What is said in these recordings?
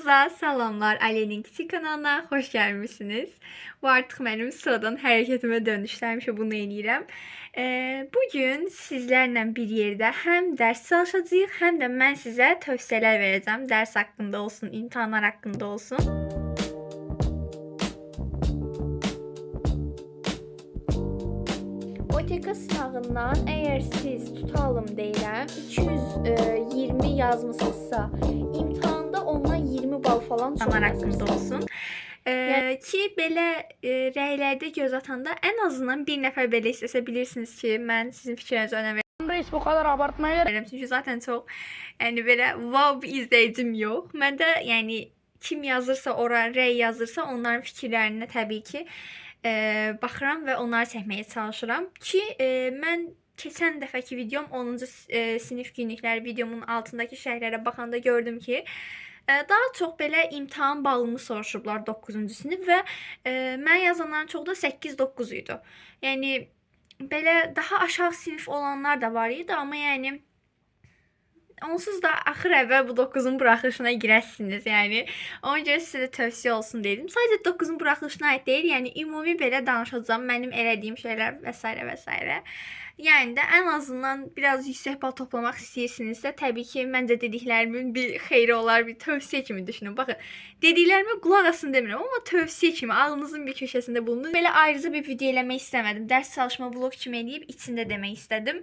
Kanalımıza salamlar. Ali'nin kiçik kanalına hoş gelmişsiniz. Bu artık benim sıradan hərəkətimə dönüşlərmişə bunu eləyirəm. Bugün sizlərlə bir yerdə həm dərs çalışacağıq, həm də mən sizə tövsiyələr verəcəm. Dərs haqqında olsun, imtahanlar haqqında olsun. OTK sınavından eğer siz tutalım deyirəm 220 yazmısınızsa imtahanda ondan 20 bal falan imtahanlar haqqında olsun. Ki belə rəylərdə göz atanda en azından bir nəfər belə istəsə bilirsiniz ki, mən sizin fikirlərinizi önəm verirəm. Reis bu kadar abartmaya gerek. Çünki zaten çok yani belə wow bir izləyicim yox. Mən də yəni kim yazırsa ora, rəy yazırsa onların fikirlərinə təbii ki baxıram və onları çəkməyə çalışıram ki, mən keçən dəfəki videom 10-cu sinif günlükləri videomun altındakı şərhlərə baxanda gördüm ki, daha çox belə imtahan balını soruşublar 9-cu sinif və mən yazanların çoxu da 8-9 idi. Yəni belə daha aşağı sinif olanlar da var idi, amma yəni onsuz da axır əvvəl bu 9-un buraxılışına girəsiniz. Yəni ona görə sizə tövsiyə olsun dedim. Sadəcə 9-un buraxılışına aid deyil, yəni ümumi belə danışacağam mənim elədiyim şeylər və s. və s. Yəni də ən azından biraz yüksək bal toplamaq istəyirsinizsə, təbii ki, məncə dediklərimin bir xeyri olar, bir tövsiyə kimi düşünün. Baxın, dediklərimə qulaq asın demirəm, amma tövsiyə kimi ağlınızın bir köşəsində bulunur. Belə ayrıca bir video eləmək istəmədim. Dərs çalışma vlog kimi eləyib içində demək istədim.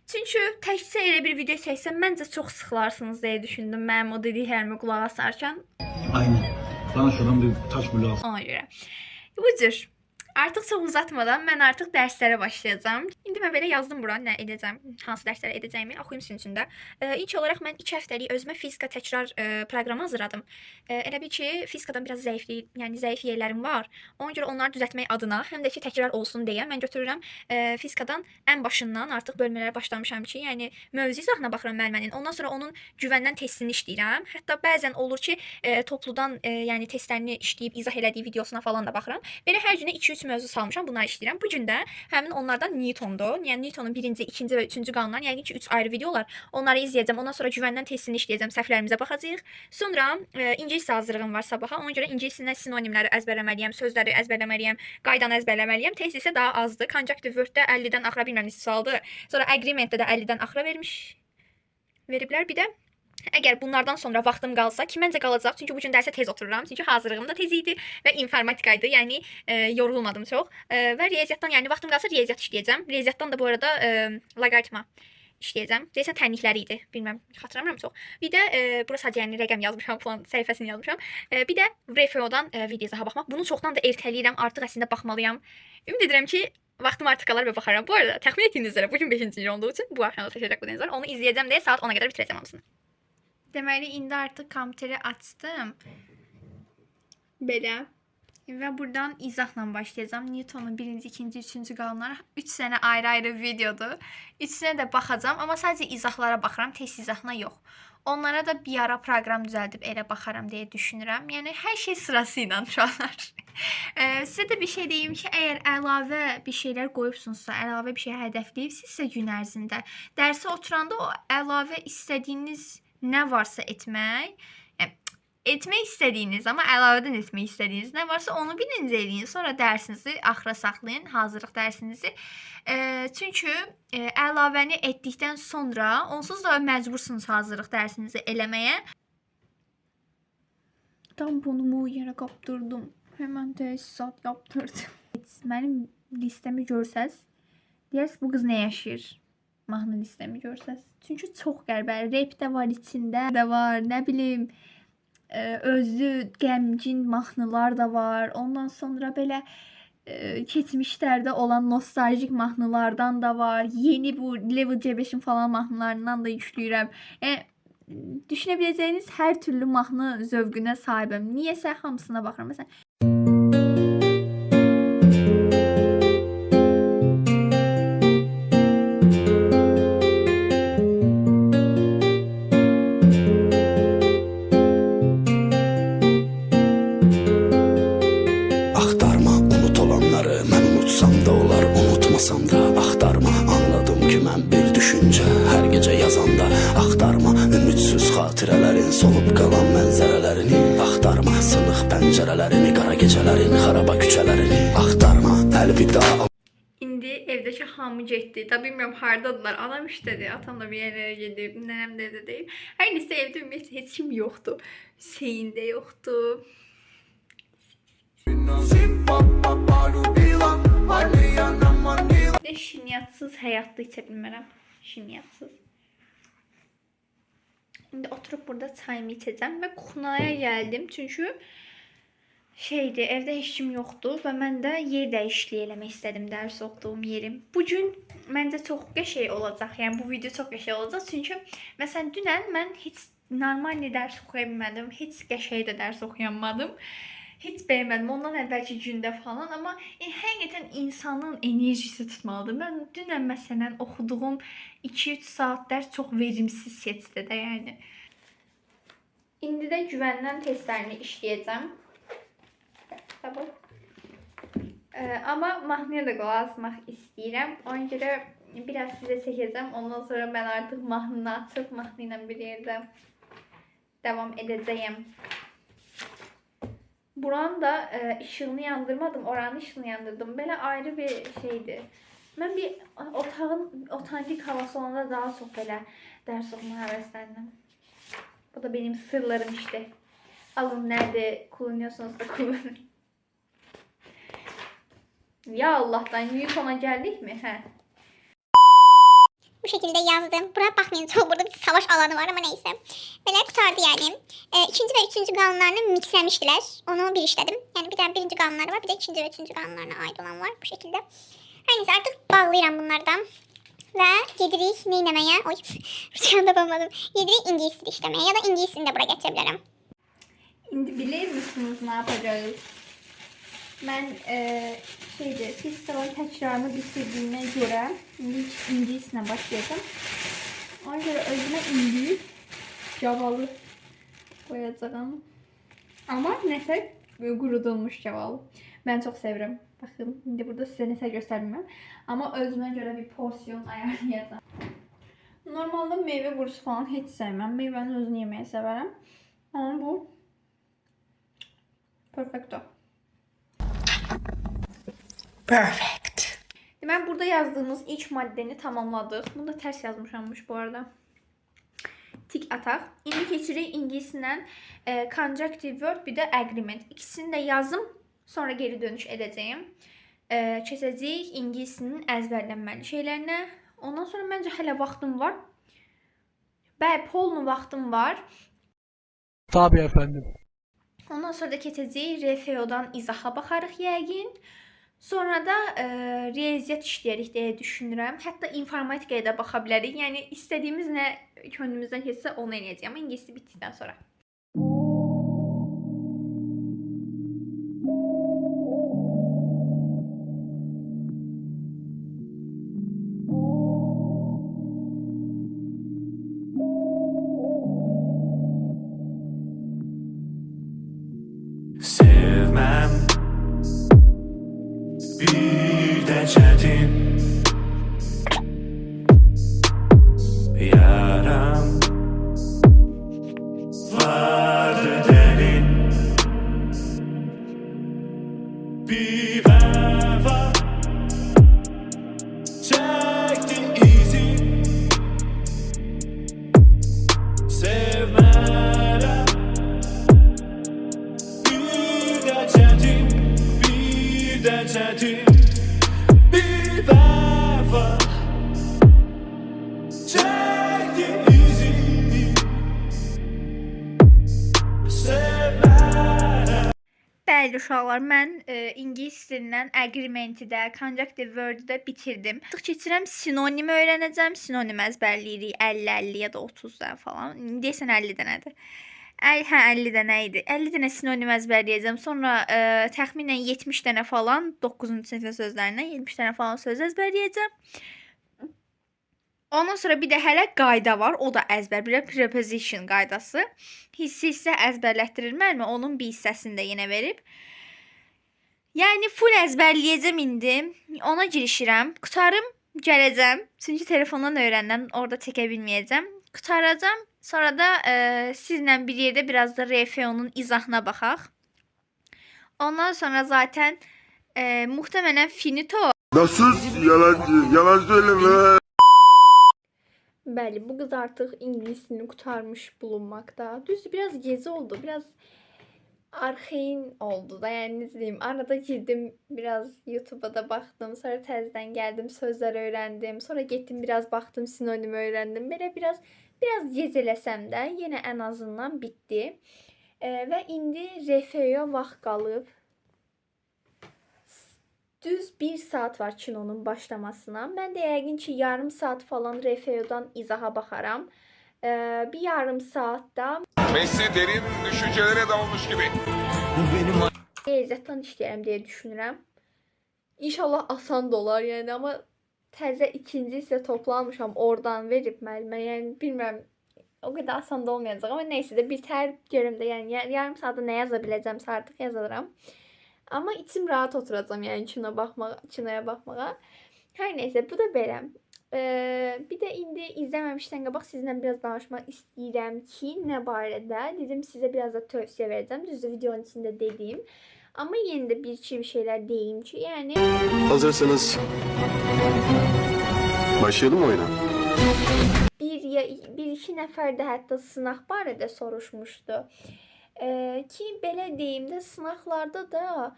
Çünki təkcə elə bir video çəksəm məncə çox sıxılarsınız deyə düşündüm mənim o dediklərimi qulaq asarkən. Aynen. Bana şuradan bir taş bulu al. Ona görə. Bu cür. Artıq çox uzatmadan mən artıq dərslərə başlayacağam. İndi mən belə yazdım bura nə edəcəm, hansı dərsləri edəcəyimi oxuyum sizin üçün də. İlk olaraq mən 2 həftəlik özümə fizika təkrar proqramı hazırladım. Elə bil ki, fizikadan biraz zəif yerlərim var. Ona görə onları düzəltmək adına, həm də ki təkrar olsun deyə mən götürürəm fizikadan ən başından artıq bölmələrə başlamışam ki, yəni mövzu izahına baxıram müəllimənin. Ondan sonra onun güvəndən testini işləyirəm. Hətta bəzən olur ki, topludan yəni testlərini işləyib izah elədiyi videosuna falan da baxıram. Belə hər günə 2-3 mövzu salmışam, bunları işləyirəm. Bu gün də həmin onlardan Newtondur. Yəni Newtonun 1-ci, 2-ci və 3-cü qanunları, yəni ki 3 ayrı videolar. Onları izləyəcəm. Ondan sonra güvəndən testini işləyəcəm, səhvlərimizə baxacağıq. Sonra ingilis hazırlığım var sabaha. Ona görə ingilisinə sinonimləri əzbərləməliyəm, sözləri əzbərləməliyəm, qaydanı əzbərləməliyəm. Test isə daha azdır. Conjunctive word-də 50-dən axıra bilmirəm neçə sualdır. Sonra agreement-də də 50-dən axıra veriblər. Bir də əgər bunlardan sonra vaxtım qalsa ki, məncə qalacaq. Çünki bu gün dərsə tez otururam. Çünki hazırlığım da tez idi və informatika idi. Yəni yorulmadım çox. Və riyaziyyatdan, yəni vaxtım qalsa riyaziyyat işləyəcəm. Riyaziyyatdan da bu arada loqaritma işləyəcəm. Deyəsən tənlikləri idi. Bilmirəm, xatırlamıram çox. Bir də bura sadəcə yəni rəqəm yazmışam falan, səhifəsini yazmışam. Bir də VFO-dan video izaha baxmaq. Bunu çoxdan da ertələyirəm. Artıq əslində baxmalıyam. Ümid edirəm ki, vaxtım artıq qalar və baxaram. Bu arada təxmin etdiyiniz üzrə bugün 5-ci gün olduğu üçün bu axşam çəkəcək bu dənizlər. Onu izləyəcəm deyə saat 10-a qədər bitirəcəm hamısını. Deməli, indi artıq kompüteri açdım. Belə. Və buradan izahla başlayacağım. Newtonun 1-ci, 2-ci, 3-cü qanunları 3 sənə ayrı-ayrı videodur. 3-sünə də baxacağam, amma sadəcə izahlara baxıram, test izahına yox. Onlara da bir ara proqram düzəldib elə baxaram deyə düşünürəm. Yəni, hər şey sırası ilə uşaqlar. Sizə də bir şey deyim ki, əgər əlavə bir şeylər qoyubsunuzsa, əlavə bir şey hədəfləyibsinizsə gün ərzində, dərsə oturanda o əlavə istədiyiniz nə varsa etmək istədiyiniz, amma əlavədən etmək istədiyiniz nə varsa onu birinci eləyin. Sonra dərsinizi axıra saxlayın, hazırlıq dərsinizi. Çünki əlavəni etdikdən sonra onsuz da məcbursunuz hazırlıq dərsinizi eləməyə. Tamponumu yerə qapdırdım. Hemen tesisat yaptırdım. Mənim listəmi görsəz, deyərsiniz bu qız nə yaşayır? Mahnı listəmi görsəz. Çünki çox qəribə. Rap də var içində, də var, nə bilim, özlü, qəmgin mahnılar da var. Ondan sonra belə keçmişlərdə olan nostaljik mahnılardan da var. Yeni bu Level C5'in falan mahnılarından da yükləyirəm. Düşünə biləcəyiniz hər türlü mahnı zövqünə sahibəm. Niyəsə hamısına baxıram. Məsələn, Unutmasam da axtarma, anladım ki mən bir düşüncə hər gecə yazanda axtarma, ümidsiz xatirələrin solub qalan mənzərələrini Pəncərələrini, qara gecələrin, xaraba küçələrini axtarma, əlvida. İndi evdeki hamı getdi. Da bilmiyorum hardadılar. Anam işdədir, atam da bir yerlərə gedib, nənəm də evdə deyil. Hər nəsə evdə ümumiyyətlə heç kim yoxdur. Hüseyin də yoxdur. Bir də şinyatsız həyatda içə bilmərəm. Şinyatsız. İndi oturup burada çayımı içəcəm və kuxnaya gəldim. Çünki şeydi, evdə heç kim yoxdur və mən də yer dəyişikliyi eləmək istədim dərs oxuduğum yerim. Bu gün məncə çox qəşəng olacaq. Yəni bu video çox qəşəng olacaq. Çünki məsələn dünən mən heç normal dərs oxuya bilmədim. Heç qəşəng də dərs oxuyamadım. Heç bəyənmədim. Ondan əvvəlki gündə falan, amma həqiqətən insanın enerjisi tutmalıdır. Mən dünən məsələn oxuduğum 2-3 saat dərs çox verimsiz keçdi də, yəni. İndi də güvəndən testlərini işləyəcəm. Tamam. Amma mahnıya da qulaq asmaq istəyirəm. Ona görə biraz sizə çəkəcəm. Ondan sonra mən artıq mahnını açıb mahnı ilə bir yerdə davam edəcəyim. Buranın da işığını yandırmadım. Oranın işığını yandırdım. Belə ayrı bir şeydir. Mən bir otağın otantik havası olanda daha çox belə dərs oxumağa həvəsləndim. Bu da benim sırlarım işte. Alın nerede kullanıyorsanız da kullanın. Ya Allah'tan Newton'a geldik mi? He. Bu şekilde yazdım. Buraya bakmayın, çok burada bir savaş alanı var ama neyse. Böyle kurtardı yani. İkinci ve üçüncü kanunlarını mixlemiştiler. Onu bir işledim. Yani bir de birinci kanunları var, bir de ikinci ve üçüncü kanunlarına ait olan var bu şekilde. Her neyse artık bağlayacağım bunlardan. Ve yedirik neylemeye, oy şu anda bulmadım. Yedirik İngiliz dili işlemeye ya da İngiliz'ini de buraya geçebilirim. Şimdi bilir misiniz ne yapacağız? Ben fiziksel tekrarını bitirdiğime göre ilk İngiliz'ine başlayacağım. Ona göre özüme İngiliz cavalı koyacağım. Ama neyse qurudulmuş cavalı. Ben çok severim. Bakın şimdi burada size neyse göstermem. Ama özüme göre bir porsiyon ayarlayacağım. Normalde meyve kurusu falan hiç sevmem. Meyvenin özünü yemeyi severim. Ama bu perfecto. Perfect. Ben burada yazdığımız ilk maddeni tamamladık. Bunu da ters yazmışammış bu arada. Tik ataq. İndi keçirik ingilislə conjunctive verb bir də agreement. İkisini də yazım. Sonra geri dönüş edəcəyim. Keçəcəyik ingilisinin əzbərlənməli şeylərinə. Ondan sonra məncə hələ vaxtım var. Bəli, polnu vaxtım var. Tabii efendim. Ondan sonra da keçəcəyik RFO-dan izaha baxarıq yəqin. Sonra da riyaziyyat işləyərik deyə düşünürəm. Hətta informatikaya da baxa bilərik. Yəni istədiyimiz nə könlümüzdən keçsə onu eləyəcəyəm. Amma ingiliscə bitdikdən sonra. Sevmem bir de çetin yaram vardı derin bir vefa çektin izin sevmeden bir de çetin bir de çetin bir vefa çektin izin sevmeden. Bəli uşaqlar, mən ingilis dilindən agreement-i də, conjunctive verb-i də bitirdim. Artıq keçirəm sinonim öyrənəcəm. Sinonim əzbərləyirik 50-50 ya da 30-dan falan. Deyəsən 50 dənədir. 50 dənə idi. 50 dənə sinonim əzbərləyəcəm. Sonra təxminən 70 dənə falan 9-cu sinif sözlərindən 70 dənə falan söz əzbərləyəcəm. Ondan sonra bir də hələ qayda var. O da əzbər. Bir də preposition qaydası. Hissə əzbərlətdirilməlmi? Onun bir hissəsini də yenə verib. Yəni full əzbərləyəcəm indi. Ona girişirəm. Qutarım, gələcəm. Çünki telefondan öyrəndim. Orada çəkə bilməyəcəm. Qutaracam. Sonra da sizlə bir yerdə biraz da RFO-nun izahına baxaq. Ondan sonra zaten muhtemelen finito. Nasıl yalancı? Yalan söyleme. Bəli, bu kız artık İngilizcesini kurtarmış bulunmakta. Düzdür, biraz gezi oldu. Biraz arxain oldu da, yani ne diyeyim. Arada girdim, biraz YouTube'a da baktım. Sonra təzədən geldim, sözler öğrendim. Sonra gittim biraz baktım, sinonim öğrendim. Böyle biraz geziləsəm də yenə en azından bitdi. Və indi RFÖ-yə vaxt qalıb. Düz 1 saat var kinonun başlamasına. Ben de yəqin ki yarım saat falan RFÖ-dan izaha baxaram. Bir yarım saatte Messi derin düşüncelere dalmış gibi. Eyzətdən işləyərəm deyə düşünürəm. İnşallah asan da olar yəni, amma təzə ikinci isə toplanmışam, oradan verib müəllimə. Yəni bilmirəm, o qədər asan da olmayacaq, amma nəysə də bitər görüm də, yəni yarım saatda nə yaza biləcəmsə artıq yazaram. Amma içim rahat oturacam, yəni kinoya baxmağa. Hər nəysə, bu da belə. Bir də indi izləməmişdən qabaq sizinlə biraz danışmaq istəyirəm ki, nə barədə. Dedim sizə biraz da tövsiyə verəcəm. Düzdür, videonun içində dediyim. Amma yenə də bir şeyler deyim ki, yəni Hazırsanız başlayalım mı oyuna? bir iki nəfər də hətta sınaq barədə soruşmuşdu. Ki belə deyim də, sınaqlarda da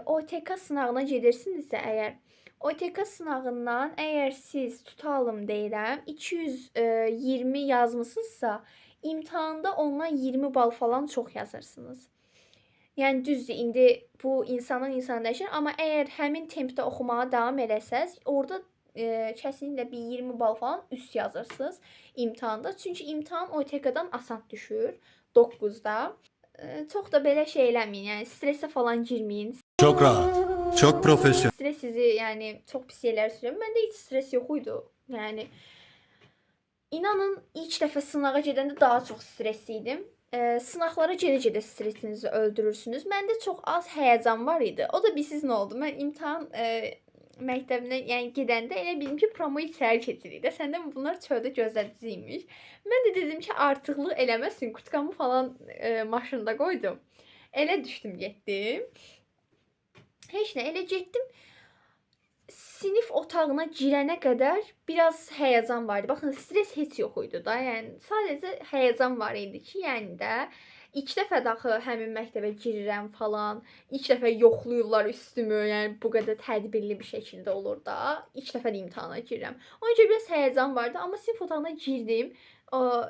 OTK sınağına gedirsinizsə əgər, OTK sınağından əgər siz tutalım deyirəm 220 yazmısınızsa, imtahanda ondan 20 bal falan çox yazırsınız. Yəni düzdür, indi bu insandan insana dəyişir, amma əgər həmin tempdə oxumağa davam eləsəz, orada kesinlikle bir 20 bal falan üst yazırsınız imtahanda. Çünkü imtahan OTK-dan asan düşür 9'da. Çok da belə şey eləməyin, yəni strese falan girməyin. Çok rahat, çok profesyonel. Stres sizi yəni çok pis şeyler sürüyor. Məndə heç stres yoxuydu. Yəni inanın ilk dəfə sınağa gedəndə daha çox stresliydim. Sınaqlara gedə-gedə stresinizi öldürürsünüz. Məndə çox az həyəcan var idi. O da bilsiz nə oldu? Mən imtahan məktəbinə yəni gedəndə elə bildim ki, promo içəri keçirik də. Səndə bunlar çöldə gözlədiciymiş. Mən də dedim ki, artıqlıq eləməsin. Kurtkamı falan maşında qoydum. Elə düşdüm, getdim. Heç nə, elə getdim. Sinif otağına girənə qədər biraz həyəcan vardı. Baxın, stres heç yox idi da. Yəni sadəcə həyəcan var idi ki, yəni də İlk dəfə daxı həmin məktəbə girirəm falan. İlk dəfə yoxlayırlar üstümü. Yəni bu qədər tədbirli bir şəkildə olur da. İlk dəfə də imtahana girirəm. Onun üçün biraz həyəcan vardı, amma sinif otağına girdim.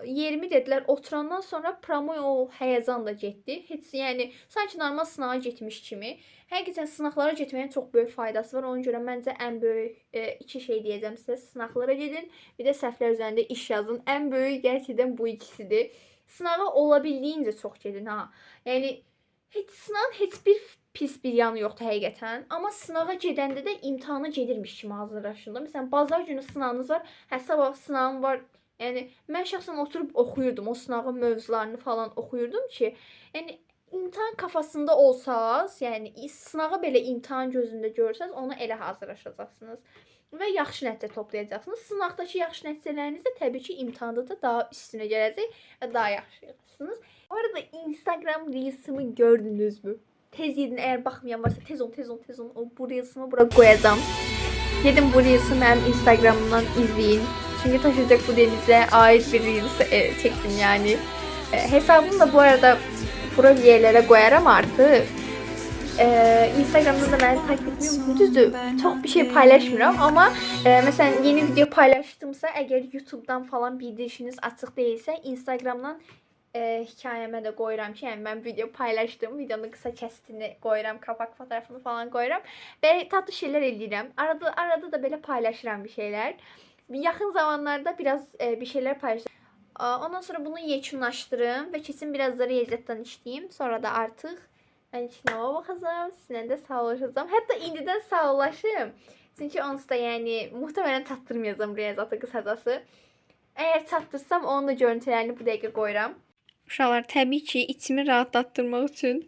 Yerimi dedilər, oturandan sonra promo o həyəcan da getdi. Heç yəni sanki normal sınağa getmiş kimi. Həqiqətən sınaqlara getməyin çox böyük faydası var. Ona görə məncə ən böyük iki şey deyəcəm sizə. Sınaqlara gedin, bir də səhvlər üzərində iş yazın. Ən böyük gerçəkdən bu ikisidir. Sınağa olabildiğince çok gedin ha. Yani sınavın heç bir pis bir yanı yoxdur həqiqətən. Amma sınağa gedəndə də imtahana gedirmiş kimi hazırlaşın. Məsələn, bazar günü sınavınız var, sabah sınavım var. Yəni mən şəxsən oturub oxuyurdum, o sınavın mövzularını falan oxuyurdum ki, yəni imtahan kafasında olsaz, yəni sınağa belə imtahan gözündə görsəz, ona elə hazırlaşacaqsınız. Və yaxşı nəticə toplayacaqsınız. Sınaqdakı yaxşı nəticələriniz də təbii ki, imtahanda da daha üstünə gələcək və daha yaxşı yazırsınız. Bu arada Instagram Reels'ımı gördünüz mü? Tez gidin, eğer baxmayan varsa tez on. Bu Reels'ımı bura qoyacağım. Gedin bu Reels'ı mənim Instagramımdan izləyin. Çünki Taşacaq bu denizə ait bir Reels çektim yani. Hesabımı da bu arada bura yerlərə qoyaram artıq. Instagram'da da beni takip etmiyorum. Düzdür, çok bir şey paylaşmıyorum ama mesela yeni video paylaştımsa, eğer YouTube'dan falan bildirişiniz açık değilse, Instagram'dan hikayeme de koyuram ki, yani ben video paylaştım, videonun kısa kesitini koyuram, kapak fotoğrafını falan koyuram ve tatlı şeyler eləyirəm. Arada da böyle paylaşıram bir şeyler. Yakın zamanlarda biraz bir şeyler paylaştım. Ondan sonra bunu yekunlaştırım ve kesin biraz da riyaziyyatdan işləyim. Sonra da artık ben kinova baxacağım, sizinlə də sağollaşacağım. Hətta indidən sağollaşım. Çünki onsuz da yəni muhtemelen çatdırmayacağım riyaziyyatı qısacası. Eğer çatdırsam onun da görüntülərini bu dəqiqə qoyuram. Uşaqlar, təbii ki, içimi rahatlatdırmaq üçün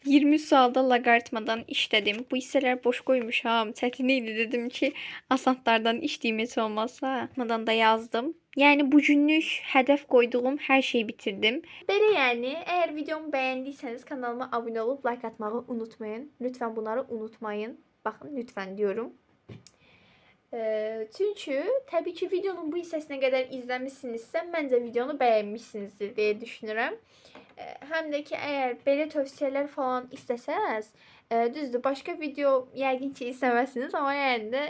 20 sualda logaritmadan işledim. Bu hissələr boş qoymuşam. Çətin idi, dedim ki, asanlardan işləyim heç olmazsa. Madan da yazdım. Yəni bu günlük hədəf qoyduğum hər şeyi bitirdim. Belə yəni, əgər videomu bəyəndiysəniz kanalıma abunə olub like atmağı unutmayın. Lütfən bunları unutmayın. Baxın, lütfən diyorum. Çünkü təbii ki videonun bu hissəsinə qədər izləmişsinizsə, məncə videonu bəyənmişsinizdir deyə düşünürəm. Həm də ki, əgər belə tövsiyələr falan istəsəz, düzdür, başqa video yəqin ki istəməzsiniz, amma yəni də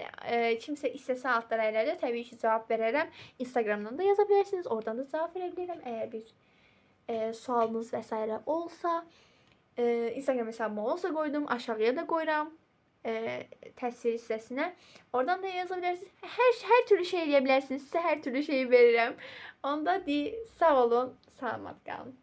kimsə istəsə altlara əylərdə təbii ki cavab verərəm. Instagramdan da yaza bilərsiniz, oradan da cavab verə bilərəm. Əgər bir sualınız və s. olsa, Instagram hesabıma olsa qoydum, aşağıya da qoyuram. Təsvir hissəsinə. Oradan da yaza bilərsiniz. Hər türlü şey eləyə bilərsiniz. Sizə hər türlü şeyi verirəm. Onda sağ olun, salamat qalın.